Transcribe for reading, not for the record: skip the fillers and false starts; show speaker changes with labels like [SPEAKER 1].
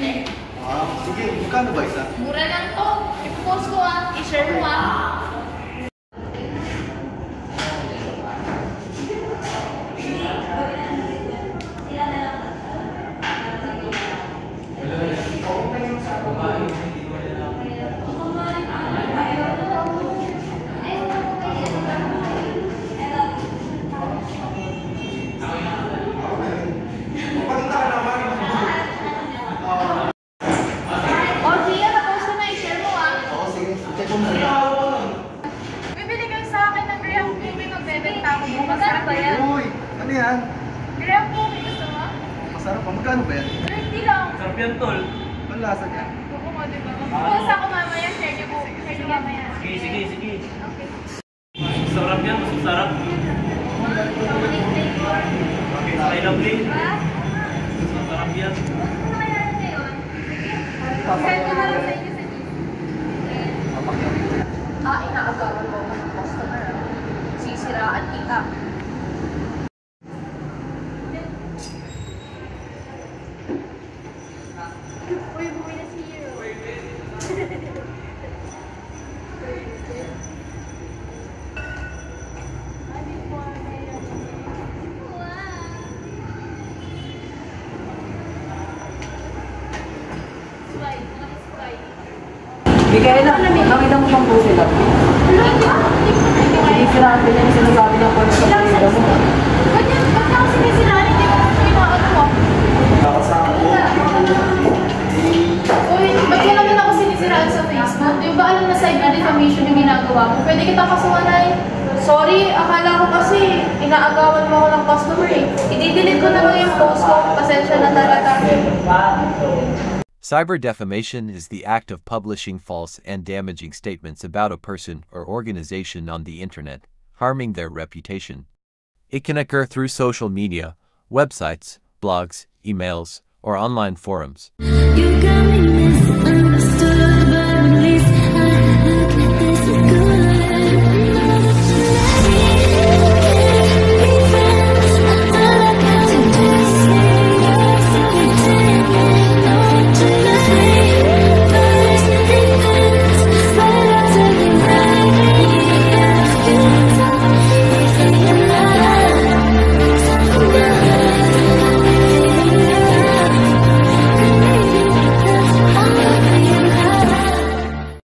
[SPEAKER 1] eh.
[SPEAKER 2] Sige, magkano ba isa?
[SPEAKER 1] Mura lang to. I-post ko i-share mo Magkano ba yan?
[SPEAKER 2] Uy, ano yan?
[SPEAKER 1] Graham cookie gusto mo?
[SPEAKER 2] Masarap pa. Magkano ba yan?
[SPEAKER 1] 30 lang.
[SPEAKER 3] Sarap yan, tol.
[SPEAKER 2] Ang lasa niya?
[SPEAKER 1] Gusto mo, diba? Magpupunta ako mamaya. Share niyo po. Share niyo mamaya.
[SPEAKER 3] Sige.
[SPEAKER 1] Okay.
[SPEAKER 3] Sarap yan, masarap. I love you. Masarap yan.
[SPEAKER 1] Send ko na lang sa inyo sa Gcash. Inaagawan mo ng customer. Sisiraan kita. Uy, buhay na si Hero.
[SPEAKER 4] Mikaela, nakita mo bang po sila? Sinisiraan din yung sinasabi ng pagkakita mo.
[SPEAKER 1] Ba't ako sinisiraan? Hindi ko gusto inaano mo. Uy, ba't ko naman ako sinisiraan sa Facebook? Di ba alam na cyber defamation yung ginagawa mo? Pwede kitang kasuhanay. Sorry, akala ko kasi inaagawan mo ako ng customer eh. I-delete ko na lang yung post ko. Pasensya na talaga.
[SPEAKER 5] Cyber defamation is the act of publishing false and damaging statements about a person or organization on the internet, harming their reputation. It can occur through social media, websites, blogs, emails, or online forums.
[SPEAKER 6] You got me